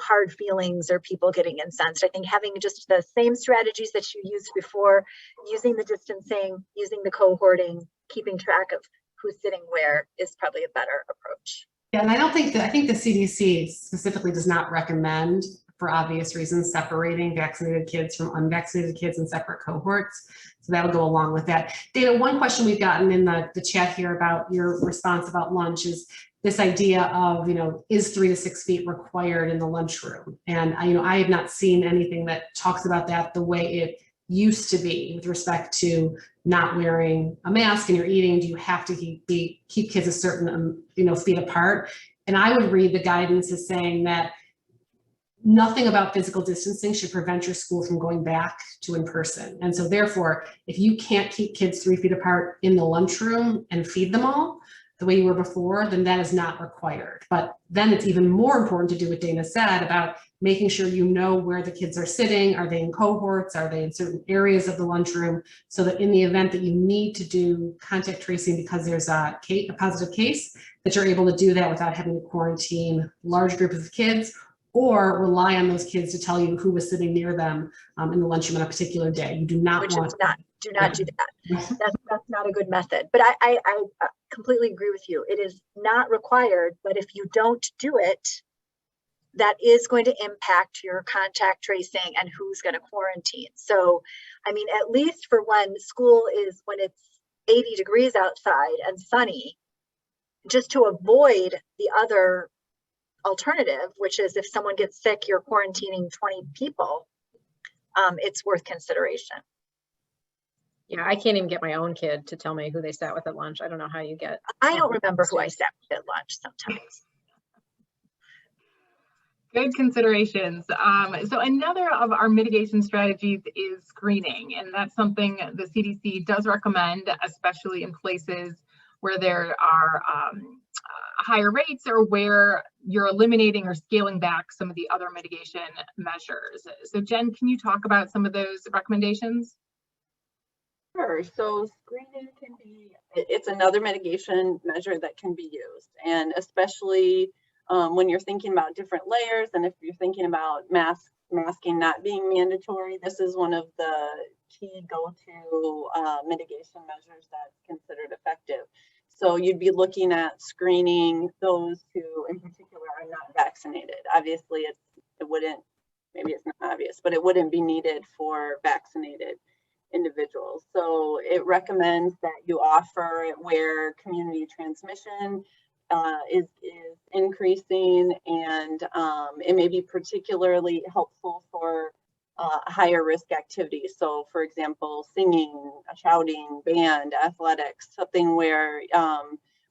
hard feelings or people getting incensed. I think having just the same strategies that you used before, using the distancing, using the cohorting, keeping track of who's sitting where is probably a better approach. Yeah, and I think the CDC specifically does not recommend, for obvious reasons, separating vaccinated kids from unvaccinated kids in separate cohorts. So that would go along with that. Dana, one question we've gotten in the chat here about your response about lunch is this idea of, is 3 to 6 feet required in the lunchroom? And I have not seen anything that talks about that the way it used to be with respect to not wearing a mask and you're eating. Do you have to keep kids a certain feet apart? And I would read the guidance as saying that nothing about physical distancing should prevent your school from going back to in person. And so therefore, if you can't keep kids 3 feet apart in the lunchroom and feed them all, the way you were before, then that is not required. But then it's even more important to do what Dana said about making sure you know where the kids are sitting. Are they in cohorts? Are they in certain areas of the lunchroom? So that in the event that you need to do contact tracing because there's a positive case, that you're able to do that without having to quarantine large groups of kids or rely on those kids to tell you who was sitting near them in the lunchroom on a particular day. You do not Which want is not, do not do that. That's not a good method. But I completely agree with you. It is not required, but if you don't do it, that is going to impact your contact tracing and who's going to quarantine. So, I mean, at least for when school is, when it's 80 degrees outside and sunny, just to avoid the other alternative, which is if someone gets sick, you're quarantining 20 people, it's worth consideration. Yeah, I can't even get my own kid to tell me who they sat with at lunch. I don't know how you get. I don't remember who I sat with at lunch sometimes. Good considerations. So another of our mitigation strategies is screening, and that's something the CDC does recommend, especially in places where there are higher rates or where you're eliminating or scaling back some of the other mitigation measures. So Jen, can you talk about some of those recommendations? Sure. So screening can be, it's another mitigation measure that can be used. And especially when you're thinking about different layers, and if you're thinking about masking not being mandatory, this is one of the key go-to mitigation measures that's considered effective. So you'd be looking at screening those who in particular are not vaccinated. Obviously it wouldn't, maybe it's not obvious, but it wouldn't be needed for vaccinated individuals. So it recommends that you offer it where community transmission is increasing, and it may be particularly helpful for higher risk activities. So for example, singing, shouting, band, athletics, something where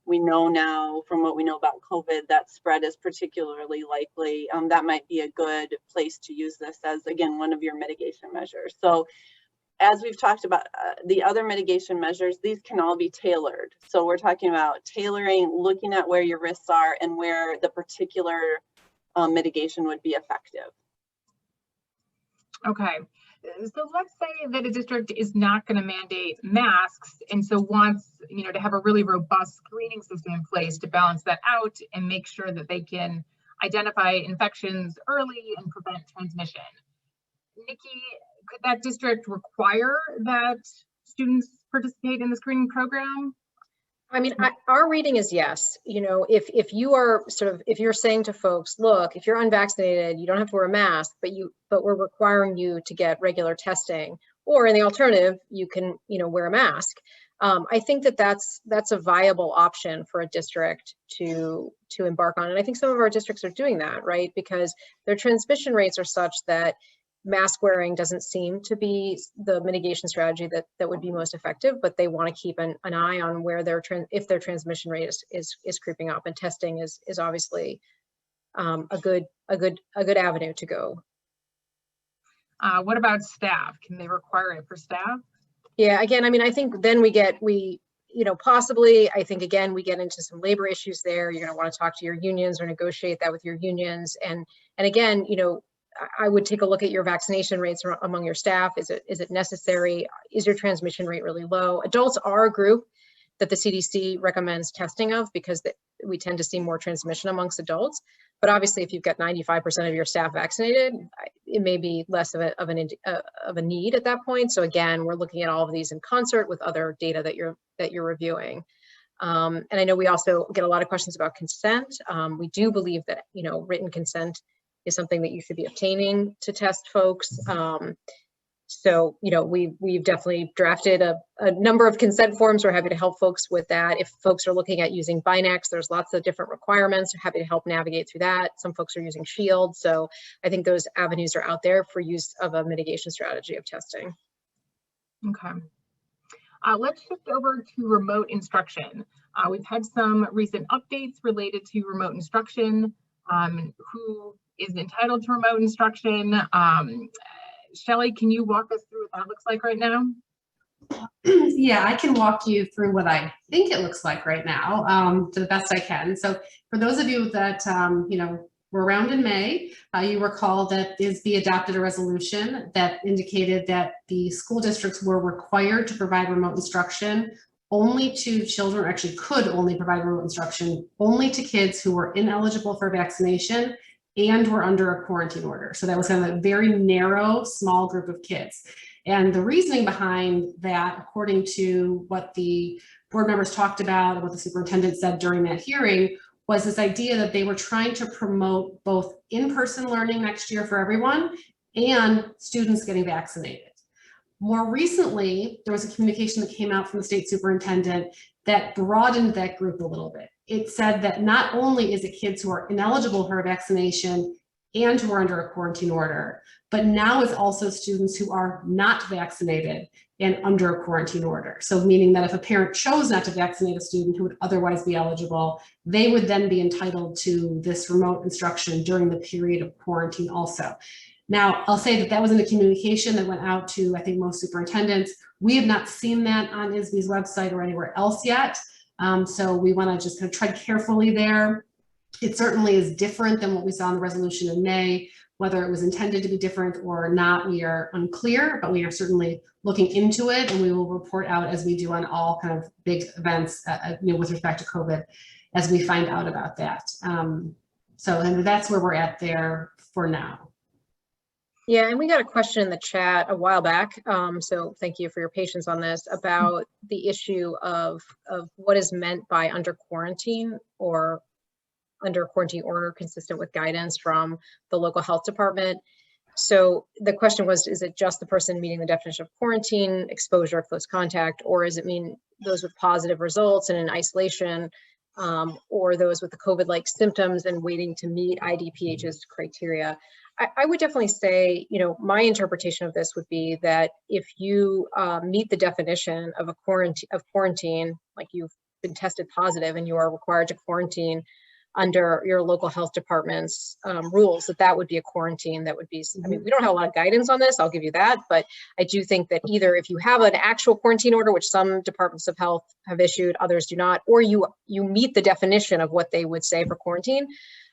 we know now from what we know about COVID that spread is particularly likely. That might be a good place to use this as, again, one of your mitigation measures. So as we've talked about the other mitigation measures, these can all be tailored. So we're talking about tailoring, looking at where your risks are and where the particular mitigation would be effective. Okay, so let's say that a district is not going to mandate masks and so wants, to have a really robust screening system in place to balance that out and make sure that they can identify infections early and prevent transmission. Nicki, could that district require that students participate in the screening program? I mean, our reading is yes. If you are if you're saying to folks, look, if you're unvaccinated, you don't have to wear a mask, but we're requiring you to get regular testing, or in the alternative, you can, wear a mask. I think that's a viable option for a district to embark on. And I think some of our districts are doing that, right? Because their transmission rates are such that mask wearing doesn't seem to be the mitigation strategy that would be most effective, but they want to keep an eye on where if their transmission rate is creeping up, and testing is obviously a good avenue to go. What about staff? Can they require it for staff? Yeah, again, I mean, I think then possibly, I think again, we get into some labor issues there. You're going to want to talk to your unions or negotiate that with your unions. And again, I would take a look at your vaccination rates among your staff. Is it necessary? Is your transmission rate really low? Adults are a group that the CDC recommends testing of because we tend to see more transmission amongst adults. But obviously, if you've got 95% of your staff vaccinated, it may be less of a need at that point. So again, we're looking at all of these in concert with other data that you're reviewing. And I know we also get a lot of questions about consent. We do believe that written consent is something that you should be obtaining to test folks. So, we've definitely drafted a number of consent forms. We're happy to help folks with that. If folks are looking at using Binax, there's lots of different requirements. We're happy to help navigate through that. Some folks are using Shield. So I think those avenues are out there for use of a mitigation strategy of testing. Okay. Let's shift over to remote instruction. We've had some recent updates related to remote instruction. Who is entitled to remote instruction? Shelli, can you walk us through what that looks like right now? Yeah, I can walk you through what I think it looks like right now, to the best I can. So for those of you that, were around in May, you recall that ISBE adopted a resolution that indicated that the school districts were required to provide remote instruction only to children, or actually could only provide remote instruction only to kids who were ineligible for vaccination and were under a quarantine order. So that was kind of a very narrow, small group of kids. And the reasoning behind that, according to what the board members talked about and what the superintendent said during that hearing, was this idea that they were trying to promote both in-person learning next year for everyone and students getting vaccinated. More recently, there was a communication that came out from the state superintendent that broadened that group a little bit. It said that not only is it kids who are ineligible for a vaccination and who are under a quarantine order, but now it's also students who are not vaccinated and under a quarantine order. So meaning that if a parent chose not to vaccinate a student who would otherwise be eligible, they would then be entitled to this remote instruction during the period of quarantine also. Now, I'll say that that was in the communication that went out to, I think, most superintendents. We have not seen that on ISBE's website or anywhere else yet. So we want to just kind of tread carefully there. It certainly is different than what we saw in the resolution in May. Whether it was intended to be different or not, we are unclear, but we are certainly looking into it, and we will report out as we do on all kind of big events, with respect to COVID, as we find out about that. And that's where we're at there for now. Yeah, and we got a question in the chat a while back, so thank you for your patience on this, about the issue of what is meant by under quarantine or under quarantine order consistent with guidance from the local health department. So the question was, is it just the person meeting the definition of quarantine, exposure, close contact, or does it mean those with positive results and in isolation, or those with the COVID-like symptoms and waiting to meet IDPH's criteria? I would definitely say, my interpretation of this would be that if you meet the definition of quarantine, like you've been tested positive and you are required to quarantine under your local health department's rules, that would be a quarantine. That would be, I mean, we don't have a lot of guidance on this, I'll give you that, but I do think that either if you have an actual quarantine order, which some departments of health have issued, others do not, or you meet the definition of what they would say for quarantine,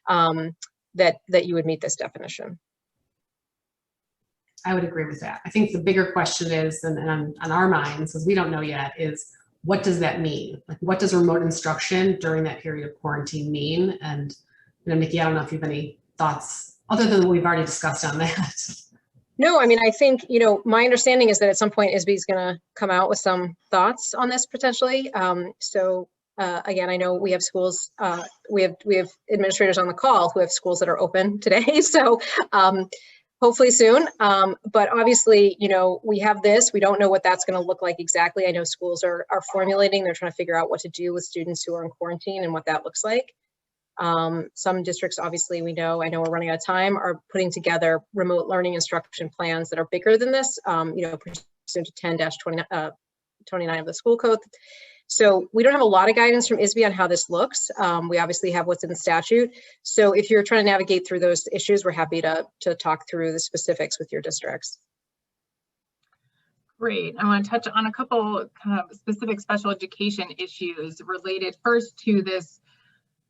that you would meet this definition. I would agree with that. I think the bigger question is, and on our minds, because we don't know yet, is what does that mean? Like, what does remote instruction during that period of quarantine mean? And, Nicki, I don't know if you have any thoughts other than what we've already discussed on that. No, I mean, I think, my understanding is that at some point ISBE is going to come out with some thoughts on this potentially. Again, I know we have schools, we have administrators on the call who have schools that are open today. So hopefully soon. But obviously, we have this, we don't know what that's going to look like exactly. I know schools are formulating, they're trying to figure out what to do with students who are in quarantine and what that looks like. Some districts, obviously, I know we're running out of time, are putting together remote learning instruction plans that are bigger than this, pursuant to 10-29 of the school code. So we don't have a lot of guidance from ISBE on how this looks. We obviously have what's in the statute. So if you're trying to navigate through those issues, we're happy to talk through the specifics with your districts. Great. I want to touch on a couple kind of specific special education issues related first to this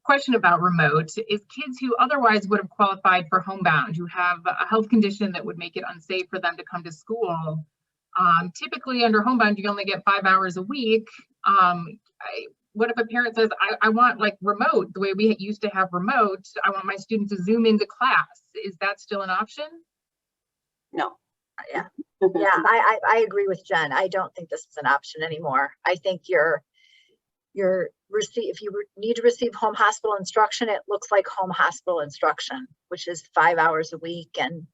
question about remote. Is kids who otherwise would have qualified for homebound, who have a health condition that would make it unsafe for them to come to school, typically under homebound, you only get 5 hours a week. What if a parent says, I want like remote, the way we used to have remote, I want my student to Zoom into class. Is that still an option? No. Yeah, I agree with Jen. I don't think this is an option anymore. I think if you need to receive home hospital instruction, it looks like home hospital instruction, which is 5 hours a week, and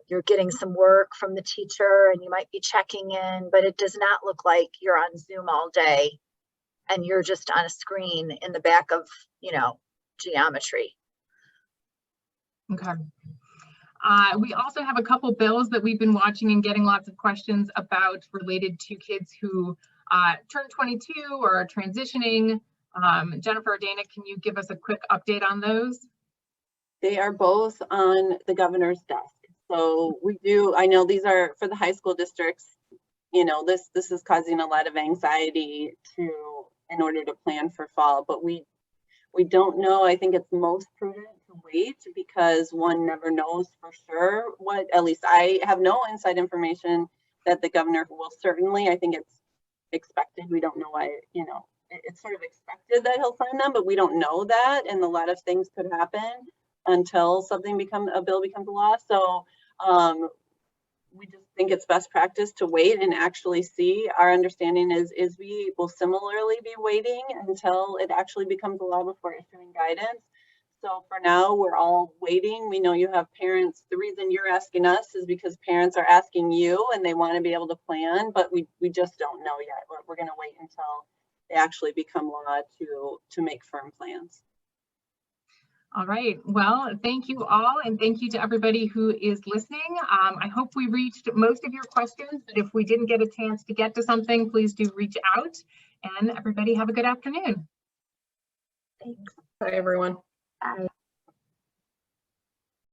you're getting some work from the teacher and you might be checking in, but it does not look like you're on Zoom all day and you're just on a screen in the back of, geometry. Okay. We also have a couple bills that we've been watching and getting lots of questions about related to kids who turn 22 or are transitioning. Jennifer or Dana, can you give us a quick update on those? They are both on the governor's desk. So I know these are for the high school districts, you know, this is causing a lot of anxiety in order to plan for fall, but we don't know. I think it's most prudent to wait because one never knows for sure what, at least I have no inside information that the governor will certainly, I think it's expected. We don't know why, you know, it's sort of expected that he'll sign them, but we don't know that. And a lot of things could happen until a bill becomes a law. So we just think it's best practice to wait and actually see. Our understanding is we will similarly be waiting until it actually becomes a law before issuing guidance. So for now, we're all waiting. We know you have parents. The reason you're asking us is because parents are asking you and they want to be able to plan, but we just don't know yet. We're going to wait until they actually become law to make firm plans. All right. Well, thank you all. And thank you to everybody who is listening. I hope we reached most of your questions, but if we didn't get a chance to get to something, please do reach out, and everybody have a good afternoon. Thanks. Bye, everyone. Bye.